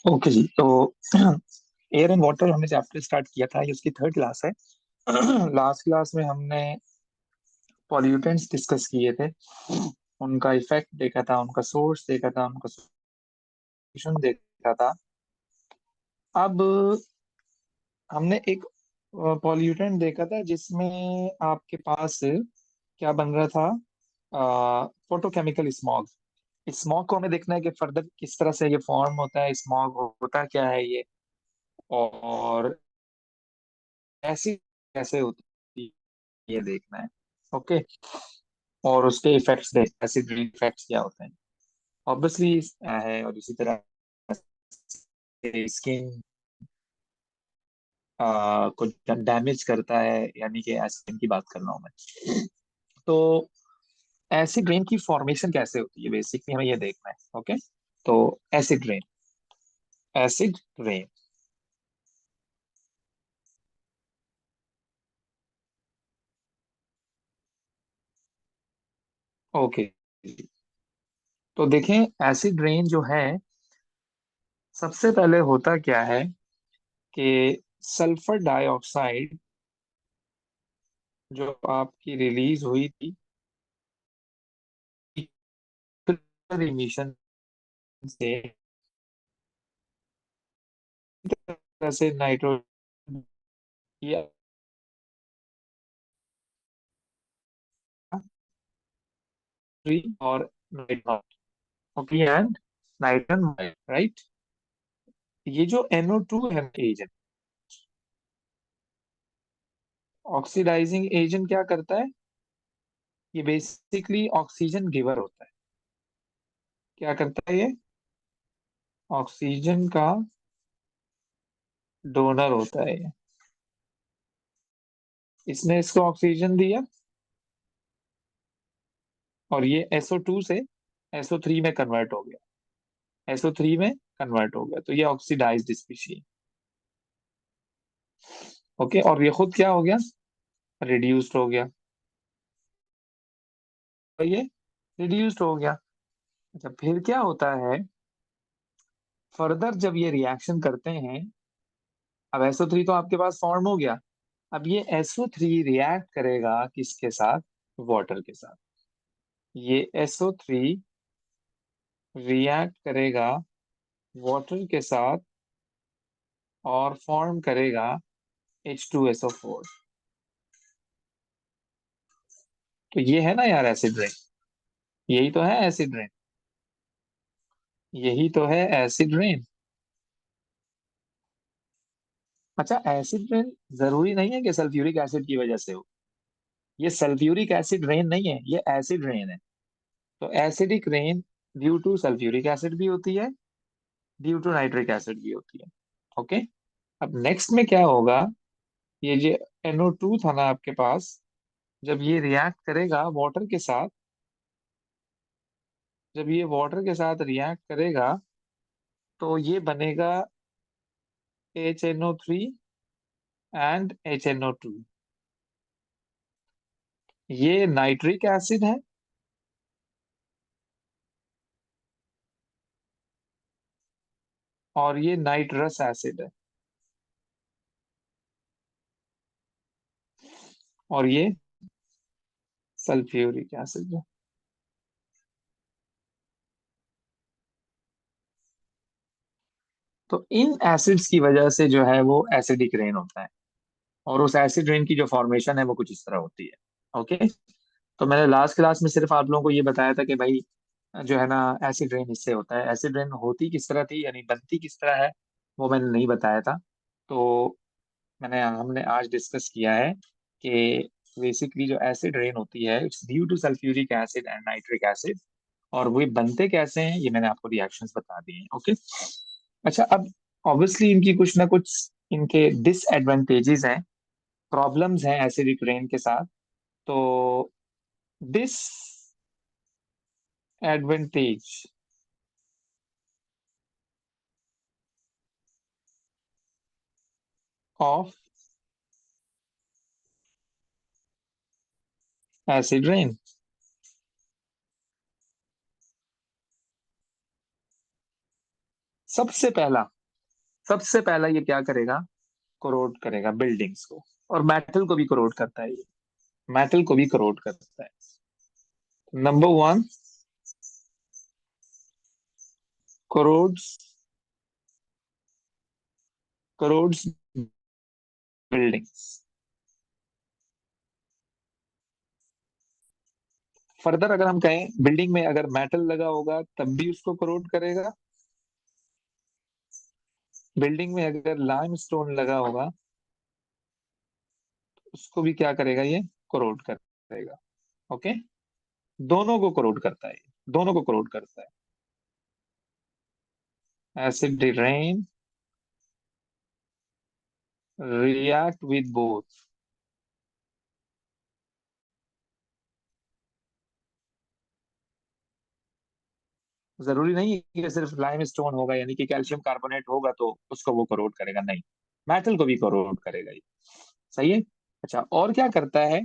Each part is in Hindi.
ओके जी। तो एयर एंड वाटर हमने चैप्टर स्टार्ट किया था, ये उसकी थर्ड क्लास है। लास्ट क्लास में हमने पॉल्यूटेंट्स डिस्कस किए थे, उनका इफेक्ट देखा था, उनका सोर्स देखा था, उनका सोल्यूशन देखा था। अब हमने एक पॉल्यूटेंट देखा था जिसमें आपके पास क्या बन रहा था, फोटोकेमिकल स्मॉग। स्मॉग को हमें देखना है कि फर्दर किस तरह से ये फॉर्म होता है, स्मॉग होता क्या है ये, और ऐसी कैसे होती है ये देखना है। ओके। और उसके इफेक्ट्स देख, एसिड रेन इफेक्ट्स क्या होते हैं। ऑब्वियसली है, और इसी तरह स्किन को डैमेज करता है, यानी कि एसिड की बात कर रहा हूँ मैं। तो एसिड रेन की फॉर्मेशन कैसे होती है, बेसिकली हमें ये देखना है। ओके। तो acid rain, acid rain. Okay. तो देखें, एसिड रेन जो है, सबसे पहले होता क्या है कि सल्फर डाइऑक्साइड जो आपकी रिलीज हुई थी इमिशन से, तरह से नाइट्रोजन या और nitrogen, okay, and nitrogen, right. ये जो NO2 है एजेंट, ऑक्सीडाइजिंग एजेंट क्या करता है, ये बेसिकली ऑक्सीजन गिवर होता है। क्या करता है ये, ऑक्सीजन का डोनर होता है ये। इसने इसको ऑक्सीजन दिया, और ये SO2 से SO3 में कन्वर्ट हो गया, SO3 में कन्वर्ट हो गया, तो ये ऑक्सीडाइज्ड स्पीशीज। ओके, और ये खुद क्या हो गया, रिड्यूस्ड हो गया, तो ये रिड्यूस्ड हो गया। अच्छा, फिर क्या होता है, फर्दर जब ये रिएक्शन करते हैं, अब SO3 तो आपके पास फॉर्म हो गया, अब ये SO3 रिएक्ट करेगा किसके साथ, वाटर के साथ। ये SO3 रिएक्ट करेगा वाटर के साथ और फॉर्म करेगा H2SO4। तो ये है ना यार एसिड रेन, यही तो है एसिड रेन, यही तो है एसिड रेन। अच्छा, एसिड रेन जरूरी नहीं है कि सल्फ्यूरिक एसिड की वजह से हो, ये सल्फ्यूरिक एसिड रेन नहीं है, ये एसिड रेन है। तो acidic rain due to sulphuric acid भी होती है, ड्यू टू नाइट्रिक एसिड भी होती है। ओके। अब नेक्स्ट में क्या होगा, ये जो NO2 था ना आपके पास, जब ये रिएक्ट करेगा वाटर के साथ, जब ये वाटर के साथ रिएक्ट करेगा, तो ये बनेगा HNO3 एंड HNO2। ये नाइट्रिक एसिड है, और ये नाइट्रस एसिड है, और ये सल्फ्यूरिक एसिड है। तो इन एसिड्स की वजह से जो है वो एसिडिक रेन होता है, और उस एसिड रेन की जो फॉर्मेशन है वो कुछ इस तरह होती है। ओके। तो मैंने लास्ट क्लास में सिर्फ आप लोगों को ये बताया था कि भाई जो है ना, एसिड रेन इससे होता है। एसिड रेन होती किस तरह थी, यानी बनती किस तरह है, वो मैंने नहीं बताया था। तो हमने आज डिस्कस किया है कि बेसिकली जो एसिड रेन होती है, it's due to sulphuric acid and nitric acid. और वो बनते कैसे हैं, ये मैंने आपको रिएक्शंस बता दिए हैं। ओके। अच्छा, अब ऑब्वियसली इनकी कुछ ना कुछ इनके डिसएडवांटेजेस हैं, प्रॉब्लम्स हैं एसिडिक रेन के साथ। तो डिसएडवांटेज ऑफ एसिड रेन, सबसे पहला सबसे पहला ये क्या करेगा, कोरोड करेगा बिल्डिंग्स को, और मेटल को भी कोरोड करता है ये, मेटल को भी कोरोड करता है। Number one, corrodes corrodes buildings. Further अगर हम कहें, बिल्डिंग में अगर मेटल लगा होगा तब भी उसको कोरोड करेगा, बिल्डिंग में अगर लाइम स्टोन लगा होगा उसको भी क्या करेगा ये, कोरोड करेगा। ओके, दोनों को कोरोड करता है, दोनों को कोरोड करता है। Acid rain react with both. जरूरी नहीं है कि सिर्फ लाइम स्टोन होगा यानी कि कैल्शियम कार्बोनेट होगा तो उसको वो कोरोड करेगा, नहीं, मेटल को भी कोरोड करेगा ये। सही है। अच्छा, और क्या करता है,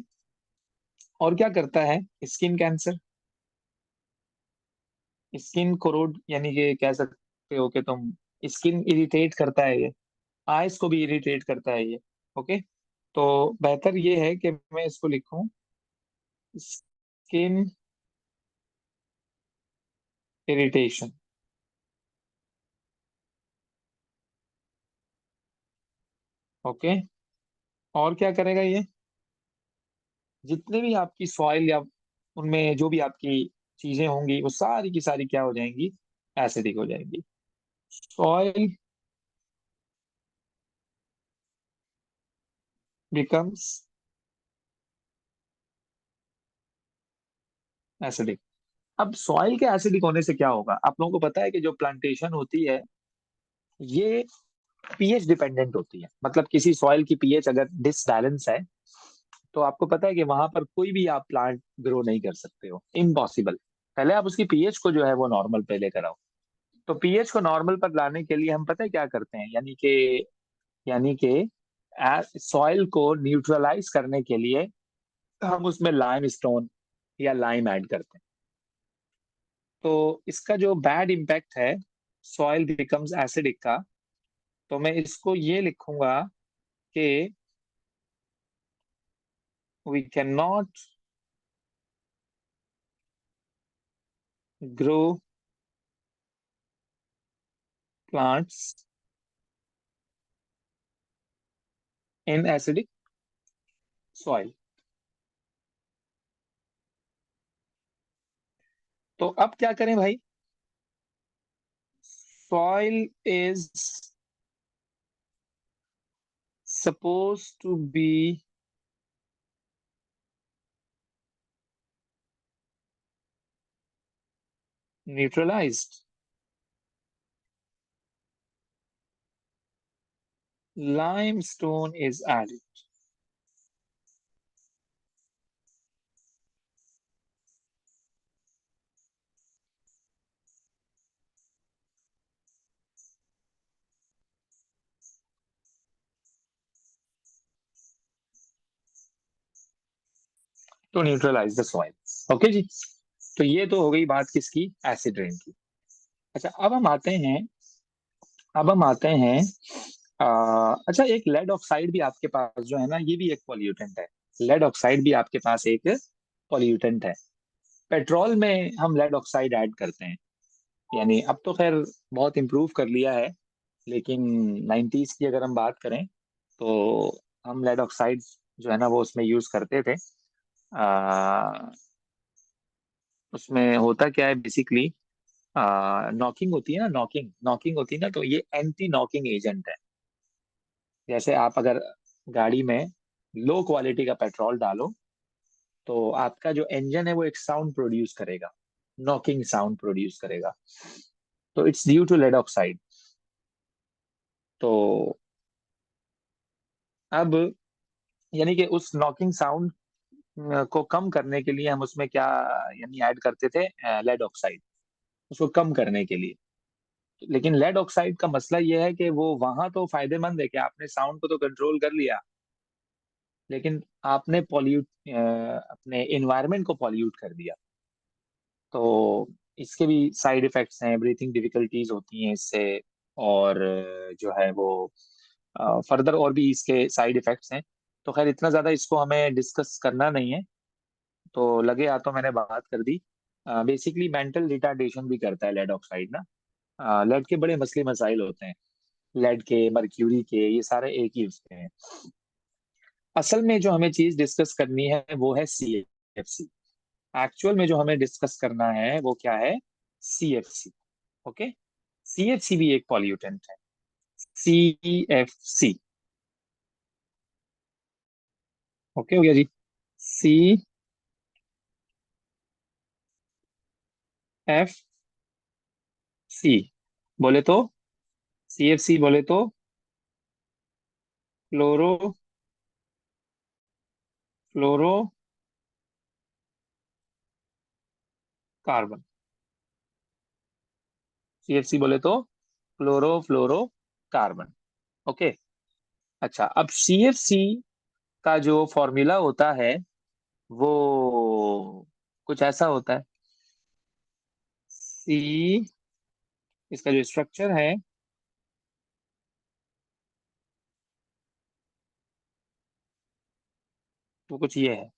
और क्या करता है, स्किन कैंसर, स्किन कोरोड यानी कि कह सकते हो कि तुम, स्किन इरिटेट करता है ये, आइस को भी इरिटेट करता है ये। ओके, तो बेहतर ये है कि मैं इसको लिखूं, स्किन इरिटेशन। ओके, और क्या करेगा ये, जितने भी आपकी सॉइल या उनमें जो भी आपकी चीजें होंगी वो सारी की सारी क्या हो जाएंगी, एसिडिक हो जाएंगी। Soil becomes acidic. अब सॉइल के एसिडिक होने से क्या होगा, आप लोगों को पता है कि जो प्लांटेशन होती है ये पीएच डिपेंडेंट होती है, मतलब किसी सॉइल की पीएच अगर डिसबैलेंस है तो आपको पता है कि वहां पर कोई भी आप प्लांट ग्रो नहीं कर सकते हो, इम्पॉसिबल। पहले आप उसकी पीएच को जो है वो नॉर्मल पे लेकर आओ। तो पीएच को नॉर्मल पर लाने के लिए हम पता है क्या करते हैं, यानी कि सॉइल को न्यूट्रलाइज करने के लिए हम उसमें लाइम स्टोन या लाइम ऐड करते हैं। तो इसका जो बैड इम्पैक्ट है, सॉइल बिकम्स एसिडिक का, तो मैं इसको ये लिखूंगा कि we can not grow plants in acidic soil. तो अब क्या करें भाई, soil is suppose to be neutralized, limestone is added। To neutralize the soil. Okay जी, तो ये तो हो गई बात किसकी, एसिड रेन की। अच्छा, अब हम आते हैं अच्छा, एक लेड ऑक्साइड भी आपके पास जो है ना, ये भी एक पॉल्यूटेंट है। लेड ऑक्साइड भी आपके पास एक पॉल्यूटेंट है। पेट्रोल में हम लेड ऑक्साइड ऐड करते हैं, यानी अब तो खैर बहुत इम्प्रूव कर लिया है, लेकिन 90s की अगर हम बात करें तो हम लेड ऑक्साइड जो है ना वो उसमें यूज करते थे। आ, उसमें होता क्या है बेसिकली, नॉकिंग होती है ना, नॉकिंग नॉकिंग होती है ना, तो ये एंटी नॉकिंग एजेंट है। जैसे आप अगर गाड़ी में लो क्वालिटी का पेट्रोल डालो तो आपका जो इंजन है वो एक साउंड प्रोड्यूस करेगा, नॉकिंग साउंड प्रोड्यूस करेगा, तो it's due to lead oxide. तो अब यानी कि उस नॉकिंग साउंड को कम करने के लिए हम उसमें क्या यानी ऐड करते थे, लेड ऑक्साइड, उसको कम करने के लिए। लेकिन लेड ऑक्साइड का मसला ये है कि वो वहां तो फायदेमंद है कि आपने साउंड को तो कंट्रोल कर लिया, लेकिन आपने पॉल्यूट अपने इन्वायरमेंट को पॉल्यूट कर दिया। तो इसके भी साइड इफेक्ट्स हैं, ब्रीथिंग डिफिकल्टीज होती हैं इससे, और जो है वो फर्दर और भी इसके साइड इफेक्ट्स हैं। तो खैर इतना ज्यादा इसको हमें डिस्कस करना नहीं है, तो लगे या तो मैंने बात कर दी। बेसिकली मेंटल रिटार्डेशन भी करता है लेड ऑक्साइड ना। लेड के बड़े मसले मसाइल होते हैं, लेड के, मर्क्यूरी के, ये सारे एक ही उसके हैं। असल में जो हमें चीज डिस्कस करनी है वो है CFC। एक्चुअल में जो हमें डिस्कस करना है वो क्या है? CFC। ओके। CFC भी एक पॉल्यूटेंट है। CFC। ओके हो गया जी। CFC बोले तो, CFC बोले तो फ्लोरो फ्लोरो कार्बन। CFC बोले तो फ्लोरो कार्बन। ओके। अच्छा, अब CFC का जो फॉर्मूला होता है वो कुछ ऐसा होता है। सी, इसका जो स्ट्रक्चर है वो कुछ ये है।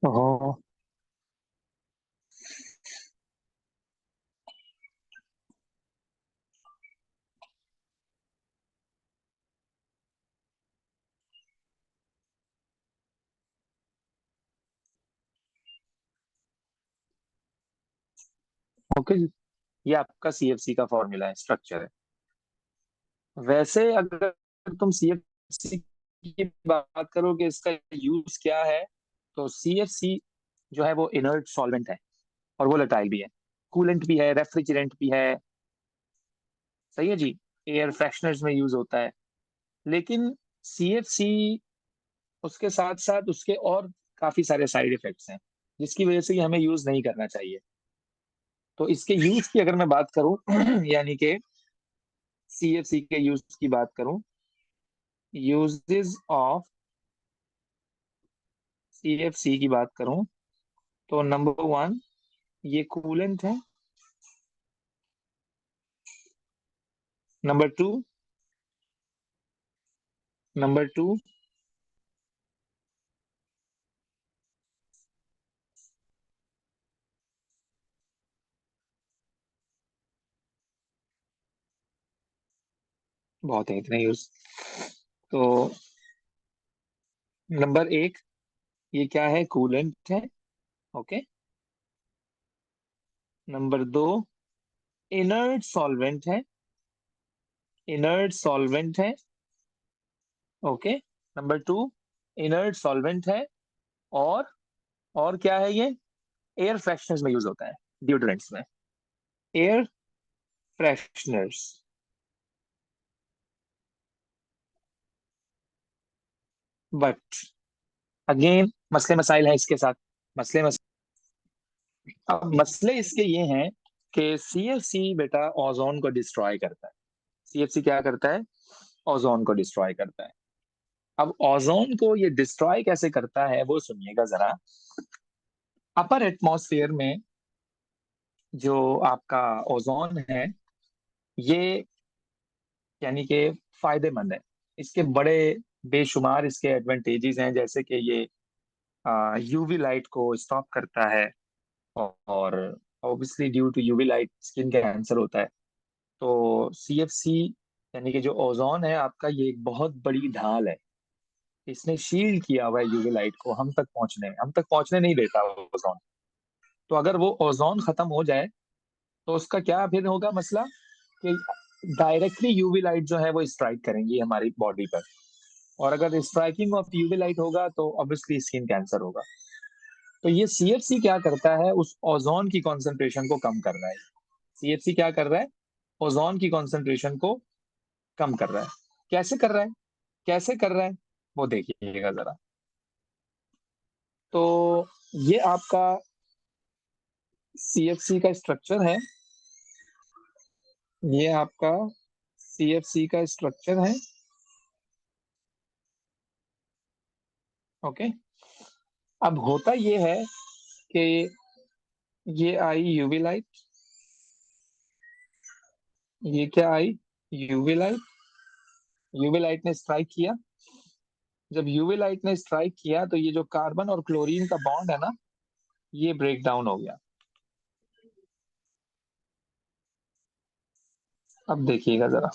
ओहो। ओके जी, ये आपका CFC का फॉर्मूला है, स्ट्रक्चर है। वैसे अगर तुम CFC की बात करो कि इसका यूज क्या है, तो CFC जो है वो इनर्ट सॉल्वेंट है, और वोलेटाइल भी है, कूलेंट भी है, रेफ्रिजरेंट भी है। सही है जी। एयर फ्रेशनर्स में यूज होता है। लेकिन CFC, उसके साथ साथ उसके और काफी सारे साइड इफेक्ट्स हैं, जिसकी वजह से ये हमें यूज नहीं करना चाहिए। तो इसके यूज की अगर मैं बात करूं यानी कि CFC के यूज की बात करूं, यूजेस ऑफ CFC की बात करूं, तो नंबर वन, ये कूलेंट है। नंबर टू, नंबर टू, बहुत है इतना यूज। तो नंबर एक, ये क्या है? कूलेंट है। ओके। नंबर दो, इनर्ट सॉल्वेंट है। इनर्ट सॉल्वेंट है। Okay. Number two, inert solvent है। और और क्या है ये? एयर फ्रेशनर्स में यूज होता है, डिओड्रेंट्स में। Air fresheners. बट अगेन मसले मसाइल है इसके साथ। मसले मस अब मसले इसके ये हैं कि CFC बेटा ओजोन को डिस्ट्रॉय करता है। CFC क्या करता है? ओजोन को डिस्ट्रॉय करता है। अब ओजोन को ये डिस्ट्रॉय कैसे करता है वो सुनिएगा जरा। अपर एटमॉस्फेयर में जो आपका ओजोन है, ये यानी कि फायदेमंद है। इसके बड़े बेशुमार इसके एडवांटेजेस हैं, जैसे कि ये UV लाइट को स्टॉप करता है। और obviously due to UV light skin cancer होता है। तो CFC यानी कि जो ओजोन है आपका, ये एक बहुत बड़ी ढाल है। इसने शील्ड किया हुआ है UV लाइट को हम तक पहुंचने नहीं देता ओजोन। तो अगर वो ओजोन खत्म हो जाए तो उसका क्या फिर होगा मसला, कि डायरेक्टली UV लाइट जो है वो स्ट्राइक करेंगी हमारी बॉडी पर। और अगर स्ट्राइकिंग ऑफ UV लाइट होगा तो ऑब्वियसली स्किन कैंसर होगा। तो ये CFC क्या करता है? उस ओजोन की कंसंट्रेशन को कम कर रहा है। CFC क्या कर रहा है? ओजोन की कंसंट्रेशन को कम कर रहा है। कैसे कर रहा है? कैसे कर रहा है वो देखिएगा जरा। तो ये आपका CFC का स्ट्रक्चर है। ये आपका CFC का स्ट्रक्चर है। ओके। अब होता ये है कि ये आई यूवी लाइट, ये क्या आई, यूवी लाइट। यूवी लाइट ने स्ट्राइक किया। जब यूवी लाइट ने स्ट्राइक किया तो ये जो कार्बन और क्लोरीन का बॉन्ड है ना, ये ब्रेक डाउन हो गया। अब देखिएगा जरा।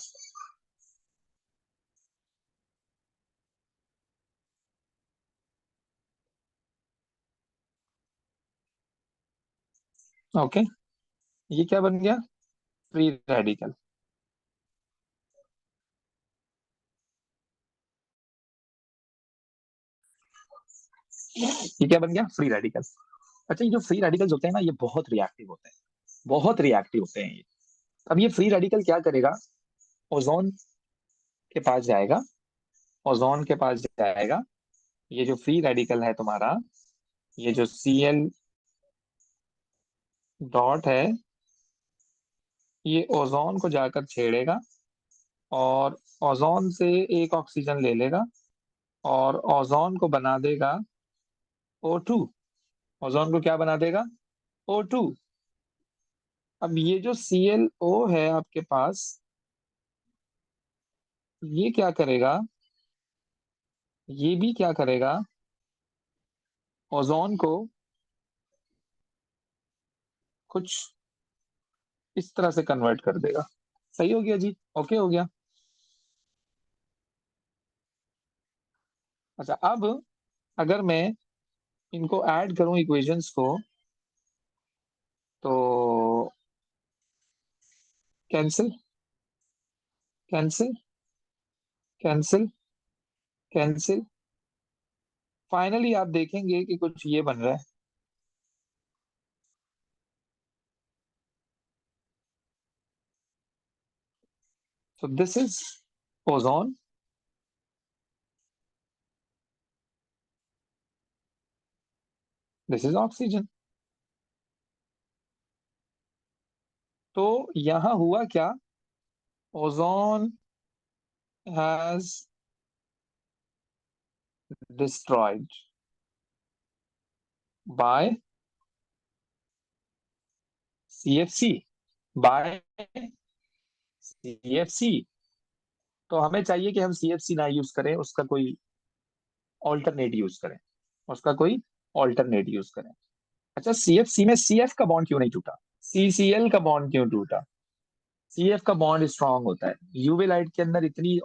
ओके, ये क्या बन गया, फ्री रेडिकल। ये क्या बन गया, फ्री रेडिकल। अच्छा, ये जो फ्री रेडिकल्स होते हैं ना, ये बहुत रिएक्टिव होते हैं, बहुत रिएक्टिव होते हैं ये। अब ये फ्री रेडिकल क्या करेगा, ओजोन के पास जाएगा, ओजोन के पास जाएगा। ये जो फ्री रेडिकल है तुम्हारा, ये जो Cl डॉट है, ये ओजोन को जाकर छेड़ेगा और ओजोन से एक ऑक्सीजन ले लेगा और ओजोन को बना देगा O2। ओजोन को क्या बना देगा, O2। अब ये जो ClO है आपके पास, ये क्या करेगा, ये भी क्या करेगा, ओजोन को कुछ इस तरह से कन्वर्ट कर देगा। सही हो गया जी, ओके हो गया। अच्छा, अब अगर मैं इनको ऐड करूं इक्वेशंस को, तो cancel, cancel, cancel, cancel. Finally आप देखेंगे कि कुछ ये बन रहा है। So this is ozone, this is oxygen। तो यहां हुआ क्या, ozone has destroyed by CFC, by CFC। तो हमें चाहिए कि हम CFC ना यूज करें, उसका कोई ऑल्टरनेट यूज करें, उसका कोई ऑल्टरनेट यूज करें। अच्छा, CFC में CF का बॉन्ड क्यों नहीं टूटा, CCl का बॉन्ड क्यों टूटा। CF का बॉन्ड स्ट्रांग होता है, यूवी लाइट के अंदर इतनी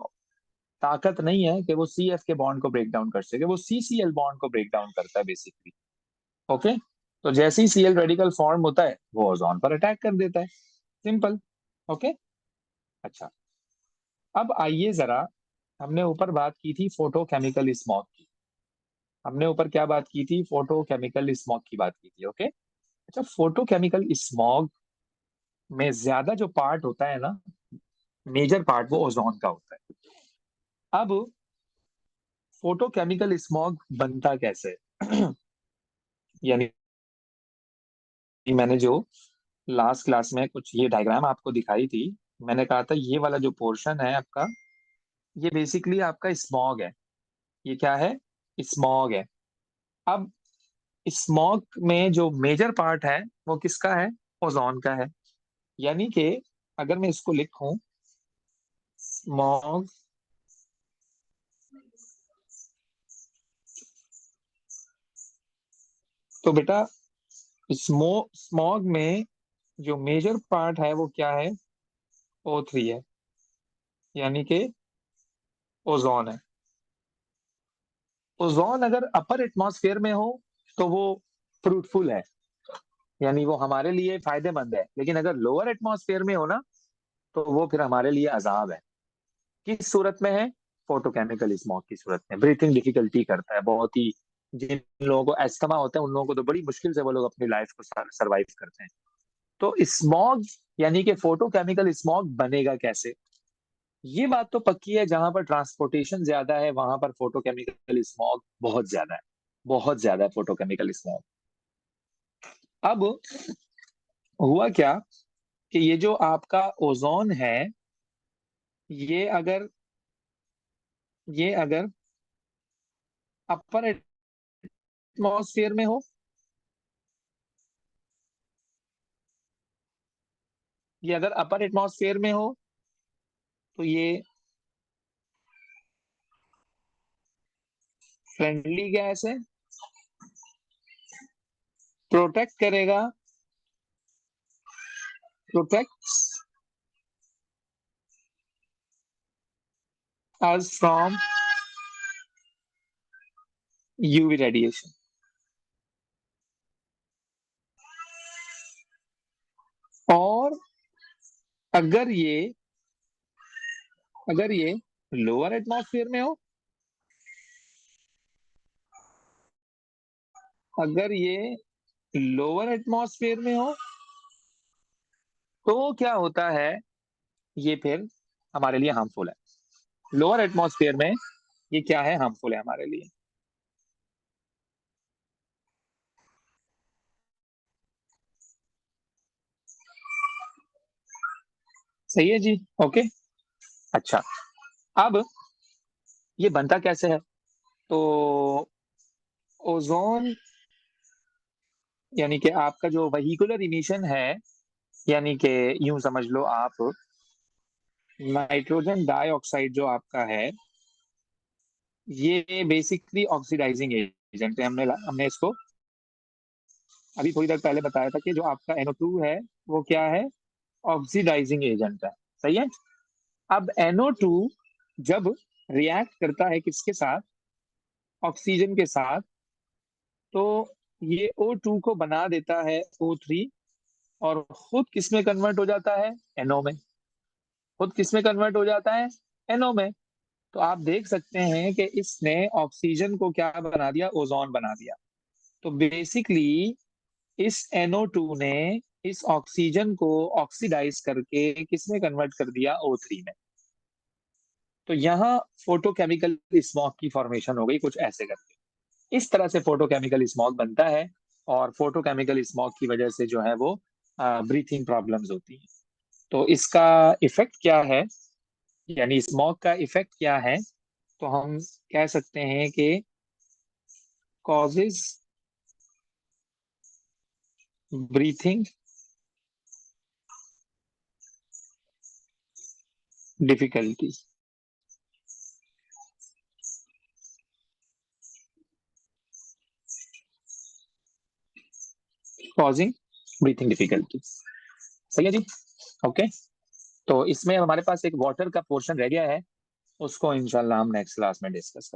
ताकत नहीं है कि वो CF के बॉन्ड को ब्रेक डाउन कर सके, वो CCl बॉन्ड को ब्रेक डाउन करता है बेसिकली। ओके, तो जैसे ही Cl रेडिकल फॉर्म होता है वो ओजोन पर अटैक कर देता है, सिंपल। ओके। अच्छा, अब आइए जरा, हमने ऊपर बात की थी फोटोकेमिकल स्मॉग की, हमने ऊपर क्या बात की थी, फोटोकेमिकल स्मॉग की बात की थी। ओके। अच्छा, फोटोकेमिकल स्मॉग में ज्यादा जो पार्ट होता है ना, मेजर पार्ट वो ओजोन का होता है। अब फोटोकेमिकल स्मॉग बनता कैसे यानी मैंने जो लास्ट क्लास में कुछ ये डायग्राम आपको दिखाई थी, मैंने कहा था ये वाला जो पोर्शन है आपका, ये बेसिकली आपका स्मॉग है। ये क्या है, स्मॉग है। अब स्मॉग में जो मेजर पार्ट है वो किसका है, ओजोन का है। यानी कि अगर मैं इसको लिखूं, स्मॉग, तो बेटा स्मॉग में जो मेजर पार्ट है वो क्या है, O3 है, यानी कि ओजोन है। ओजोन अगर अपर एटमॉस्फेयर में हो तो वो फ्रूटफुल है, यानी वो हमारे लिए फायदेमंद है। लेकिन अगर लोअर एटमॉस्फेयर में हो ना, तो वो फिर हमारे लिए अजाब है। किस सूरत में है, फोटोकेमिकल स्मॉग की सूरत में। ब्रीथिंग डिफिकल्टी करता है बहुत ही, जिन लोगों को एस्थमा होता है उन लोगों को तो बड़ी मुश्किल से वो लोग अपनी लाइफ को सरवाइव करते हैं। तो स्मॉग यानी कि फोटोकेमिकल स्मॉग बनेगा कैसे, ये बात तो पक्की है, जहां पर ट्रांसपोर्टेशन ज्यादा है वहां पर फोटोकेमिकल स्मॉग बहुत ज्यादा है, बहुत ज्यादा है फोटोकेमिकल स्मॉग। अब हुआ क्या कि ये जो आपका ओजोन है, ये अगर, ये अगर अपर एटमॉस्फेयर में हो, ये अगर अपर एटमॉस्फेयर में हो तो ये फ्रेंडली गैस है, प्रोटेक्ट करेगा, protects us from UV radiation. और अगर ये अगर ये लोअर एटमॉस्फेयर में हो, अगर ये लोअर एटमॉस्फेयर में हो तो क्या होता है, ये फिर हमारे लिए हार्मफुल है। लोअर एटमॉस्फेयर में ये क्या है, हार्मफुल है हमारे लिए। सही है जी, ओके। अच्छा, अब ये बनता कैसे है, तो ओजोन यानी कि आपका जो वहीकुलर इमिशन है, यानी कि यूं समझ लो आप, नाइट्रोजन डाइऑक्साइड जो आपका है, ये बेसिकली ऑक्सीडाइजिंग एजेंट है। हमने इसको अभी थोड़ी देर पहले बताया था कि जो आपका NO2 है वो क्या है, ऑक्सीडाइजिंग एजेंट है। सही है। अब NO2 जब रिएक्ट करता है किसके साथ, ऑक्सीजन के साथ, तो ये O2 को बना देता है O3, और खुद किस में कन्वर्ट हो जाता है, NO में। खुद किस में कन्वर्ट हो जाता है, NO में। तो आप देख सकते हैं कि इसने ऑक्सीजन को क्या बना दिया, ओजोन बना दिया। तो बेसिकली इस NO2 ने इस ऑक्सीजन को ऑक्सीडाइज करके किसमें कन्वर्ट कर दिया, O3 में। तो यहाँ फोटोकेमिकल स्मॉग की फॉर्मेशन हो गई कुछ ऐसे करके। इस तरह से फोटोकेमिकल स्मॉग बनता है, और फोटोकेमिकल स्मॉग की वजह से जो है वो ब्रीथिंग प्रॉब्लम्स होती हैं। तो इसका इफेक्ट क्या है, यानी स्मॉग का इफेक्ट क्या है, तो हम कह सकते हैं कि causes breathing difficulty, causing breathing difficulty. सही है जी, ओके। तो इसमें हमारे पास एक वाटर का पोर्शन रह गया है, उसको इंशाल्लाह हम नेक्स्ट क्लास में डिस्कस करेंगे।